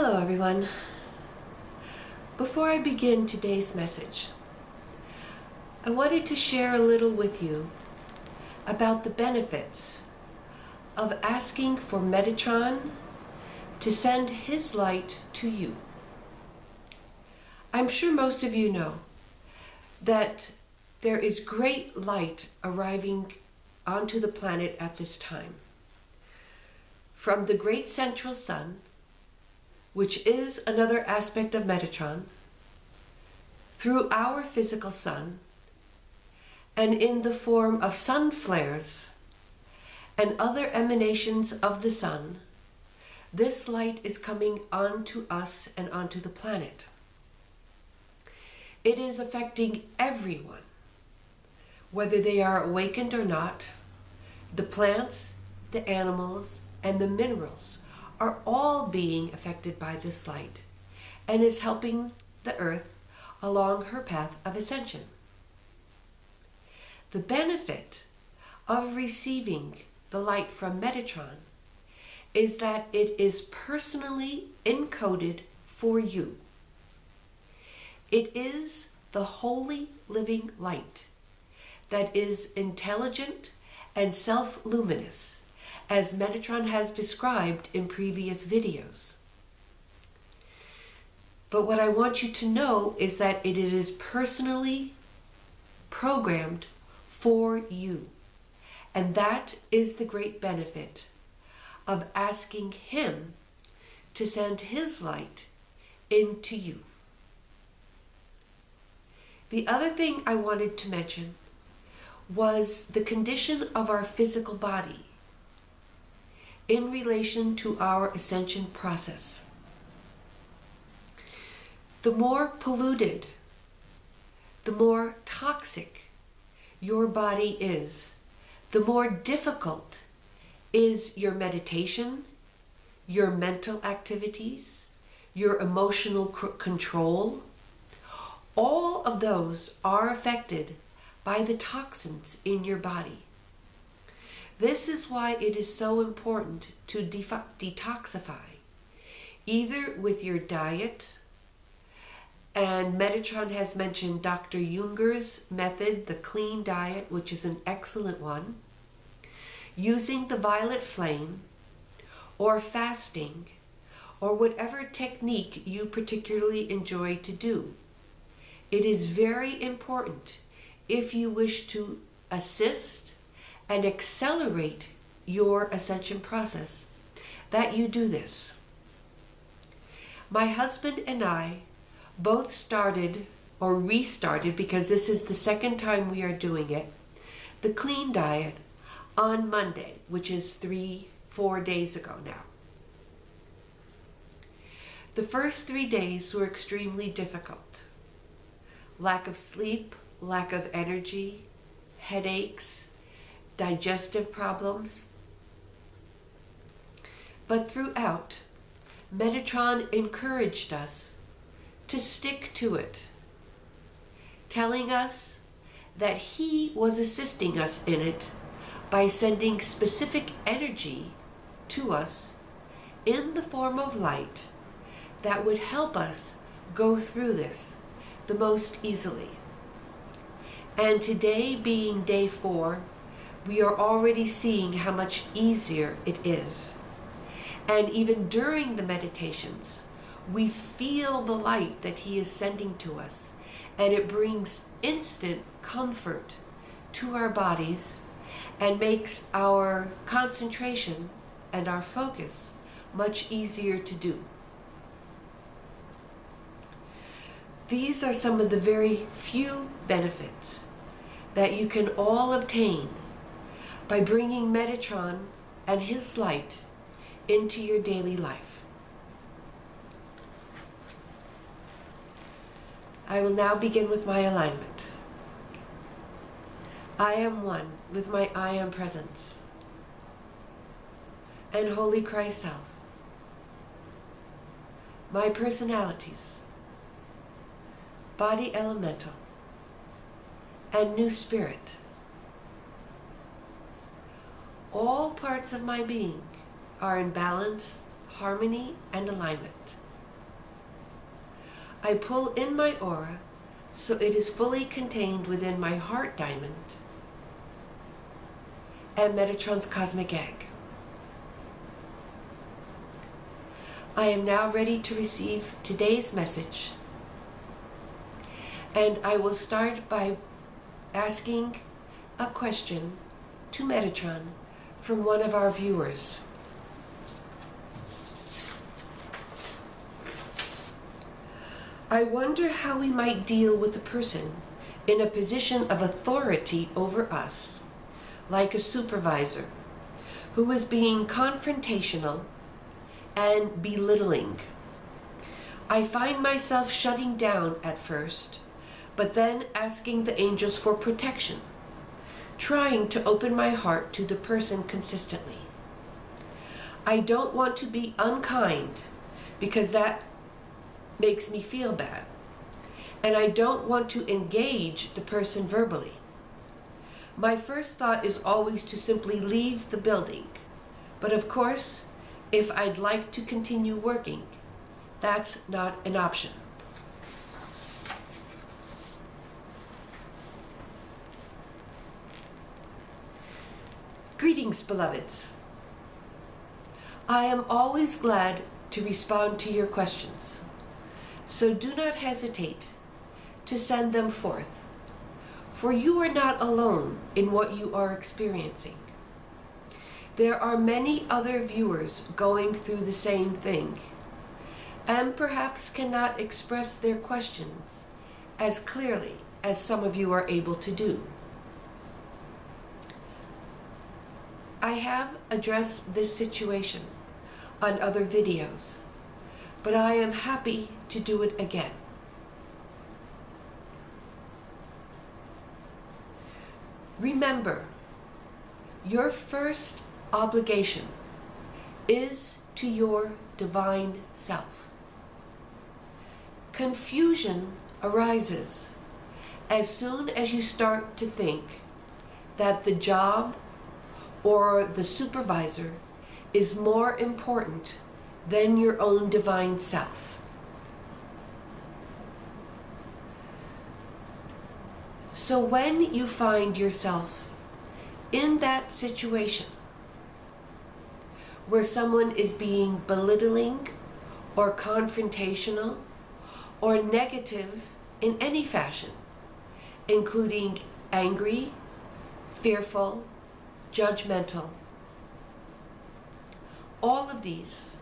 Hello everyone. Before I begin today's message, I wanted to share a little with you about the benefits of asking for Metatron to send his light to you. I'm sure most of you know that there is great light arriving onto the planet at this time. From the great central sun, which is another aspect of Metatron, through our physical sun, and in the form of sun flares and other emanations of the sun, this light is coming onto us and onto the planet. It is affecting everyone, whether they are awakened or not. The plants, the animals, and the minerals are all being affected by this light and is helping the earth along her path of ascension. The benefit of receiving the light from Metatron is that it is personally encoded for you. It is the holy living light that is intelligent and self-luminous, as Metatron has described in previous videos. But what I want you to know is that it is personally programmed for you. And that is the great benefit of asking him to send his light into you. The other thing I wanted to mention was the condition of our physical body in relation to our ascension process. The more polluted, the more toxic your body is, the more difficult is your meditation, your mental activities, your emotional control. All of those are affected by the toxins in your body. This is why it is so important to detoxify, either with your diet, and Metatron has mentioned Dr. Junger's method, the clean diet, which is an excellent one, using the violet flame, or fasting, or whatever technique you particularly enjoy to do. It is very important, if you wish to assist and accelerate your ascension process, that you do this. My husband and I both started, or restarted, because this is the second time we are doing it, the clean diet on Monday, which is 3-4 days ago now. The first 3 days were extremely difficult. Lack of sleep, lack of energy, headaches, digestive problems. But throughout, Metatron encouraged us to stick to it, telling us that he was assisting us in it by sending specific energy to us in the form of light that would help us go through this the most easily. And today being day 4, we are already seeing how much easier it is. And even during the meditations, we feel the light that he is sending to us, and it brings instant comfort to our bodies and makes our concentration and our focus much easier to do. These are some of the very few benefits that you can all obtain by bringing Metatron and his light into your daily life. I will now begin with my alignment. I am one with my I Am Presence and Holy Christ Self, my personalities, body elemental, and new spirit. All parts of my being are in balance, harmony, and alignment. I pull in my aura so it is fully contained within my heart diamond and Metatron's cosmic egg. I am now ready to receive today's message, and I will start by asking a question to Metatron from one of our viewers. I wonder how we might deal with a person in a position of authority over us, like a supervisor, who is being confrontational and belittling. I find myself shutting down at first, but then asking the angels for protection, trying to open my heart to the person consistently. I don't want to be unkind because that makes me feel bad, and I don't want to engage the person verbally. My first thought is always to simply leave the building, but of course, if I'd like to continue working, that's not an option. Greetings, beloveds. I am always glad to respond to your questions, so do not hesitate to send them forth, for you are not alone in what you are experiencing. There are many other viewers going through the same thing, and perhaps cannot express their questions as clearly as some of you are able to do. I have addressed this situation on other videos, but I am happy to do it again. Remember, your first obligation is to your divine self. Confusion arises as soon as you start to think that the job or the supervisor is more important than your own divine self. So when you find yourself in that situation where someone is being belittling or confrontational or negative in any fashion, including angry, fearful, judgmental, all of these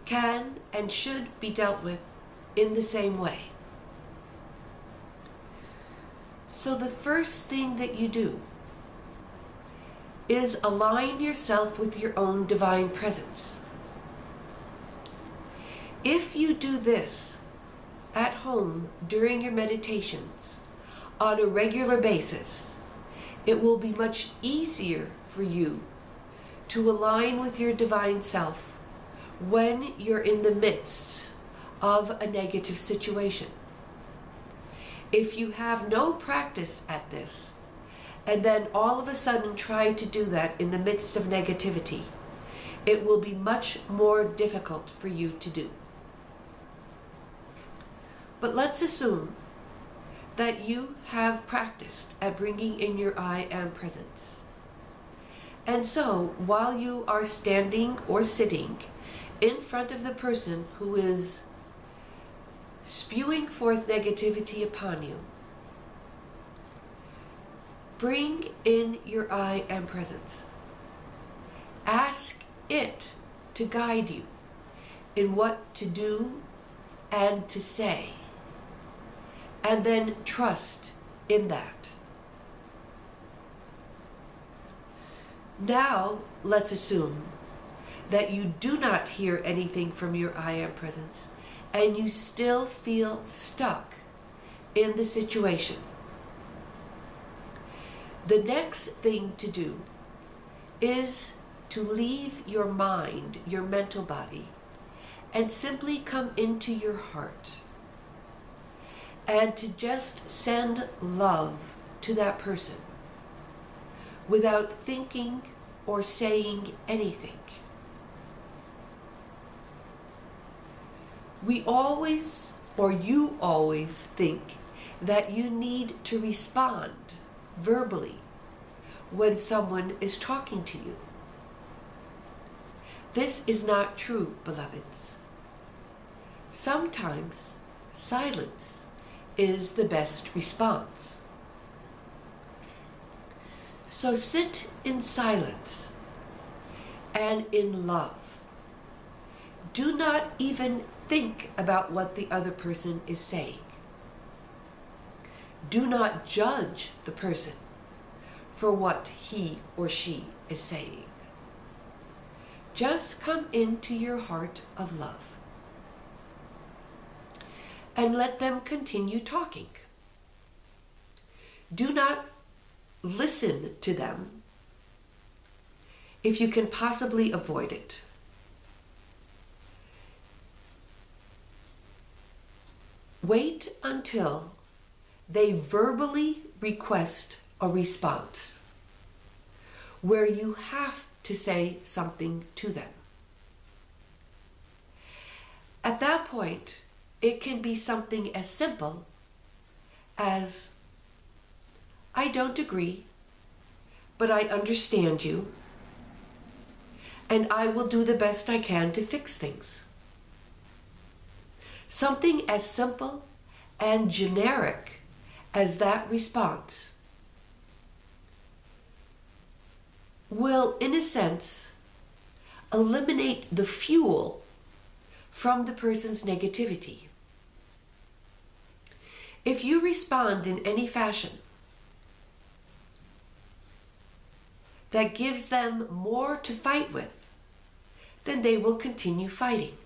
can and should be dealt with in the same way. So the first thing that you do is align yourself with your own divine presence. If you do this at home during your meditations on a regular basis, it will be much easier for you to align with your divine self when you're in the midst of a negative situation. If you have no practice at this, and then all of a sudden try to do that in the midst of negativity, it will be much more difficult for you to do. But let's assume that you have practiced at bringing in your I am presence. And so, while you are standing or sitting in front of the person who is spewing forth negativity upon you, bring in your I am presence. Ask it to guide you in what to do and to say, and then trust in that. Now, let's assume that you do not hear anything from your I am presence, and you still feel stuck in the situation. The next thing to do is to leave your mind, your mental body, and simply come into your heart, and to just send love to that person without thinking or saying anything. We always, or you always, think that you need to respond verbally when someone is talking to you. This is not true, beloveds. Sometimes silence is the best response. So sit in silence and in love. Do not even think about what the other person is saying. Do not judge the person for what he or she is saying. Just come into your heart of love and let them continue talking. Do not listen to them if you can possibly avoid it. Wait until they verbally request a response where you have to say something to them. At that point, it can be something as simple as, I don't agree, but I understand you, and I will do the best I can to fix things. Something as simple and generic as that response will, in a sense, eliminate the fuel from the person's negativity. If you respond in any fashion that gives them more to fight with, then they will continue fighting.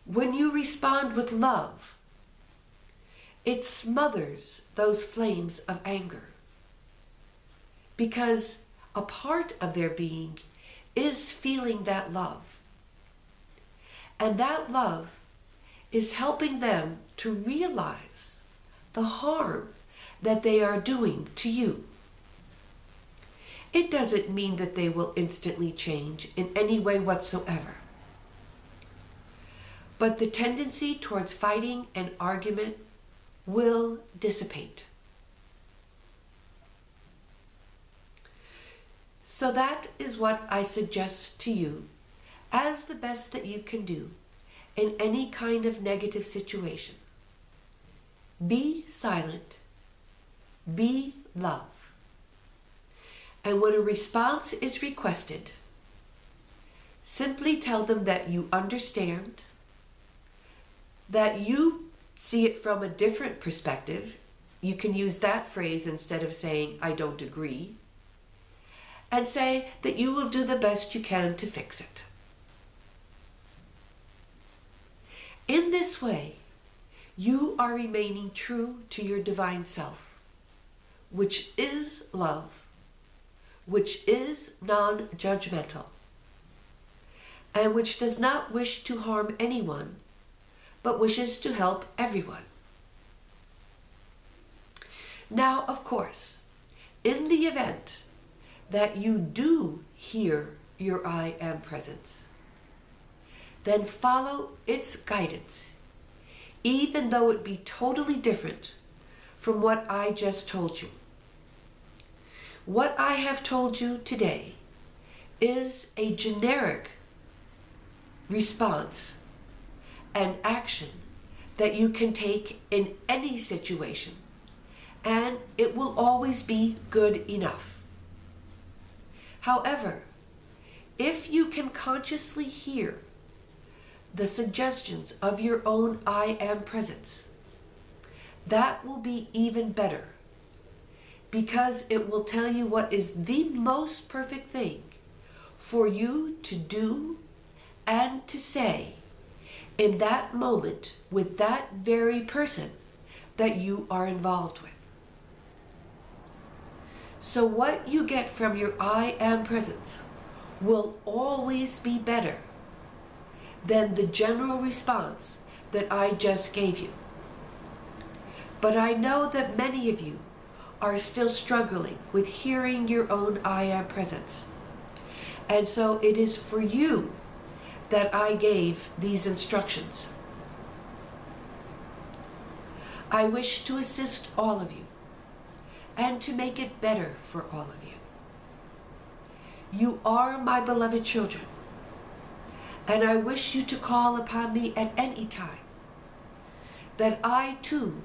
When you respond with love, it smothers those flames of anger, because a part of their being is feeling that love. And that love is helping them to realize the harm that they are doing to you. It doesn't mean that they will instantly change in any way whatsoever. But the tendency towards fighting and argument will dissipate. So that is what I suggest to you as the best that you can do in any kind of negative situation. Be silent. Be love. And when a response is requested, simply tell them that you understand, that you see it from a different perspective. You can use that phrase instead of saying, I don't agree. And say that you will do the best you can to fix it. In this way, you are remaining true to your divine self, which is love, which is non-judgmental, and which does not wish to harm anyone, but wishes to help everyone. Now, of course, in the event that you do hear your I Am presence, then follow its guidance, even though it be totally different from what I just told you. What I have told you today is a generic response and action that you can take in any situation, and it will always be good enough. However, if you can consciously hear the suggestions of your own I Am presence, that will be even better, because it will tell you what is the most perfect thing for you to do and to say in that moment with that very person that you are involved with. So what you get from your I Am presence will always be better than the general response that I just gave you. But I know that many of you are still struggling with hearing your own I Am presence. And so it is for you that I gave these instructions. I wish to assist all of you and to make it better for all of you. You are my beloved children, and I wish you to call upon me at any time, that I too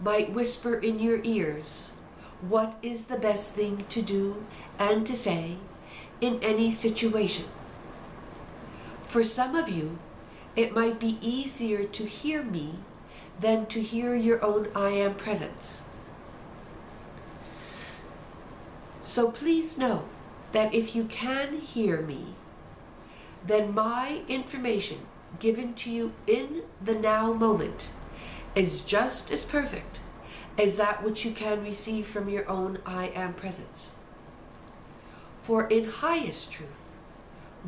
might whisper in your ears what is the best thing to do and to say in any situation. For some of you, it might be easier to hear me than to hear your own I Am presence. So please know that if you can hear me, then my information given to you in the now moment is just as perfect as that which you can receive from your own I Am presence. For in highest truth,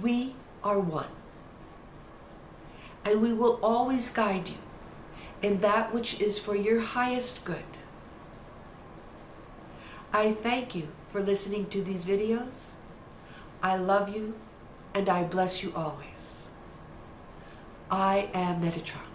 we are one. And we will always guide you in that which is for your highest good. I thank you for listening to these videos. I love you and I bless you always. I am Metatron.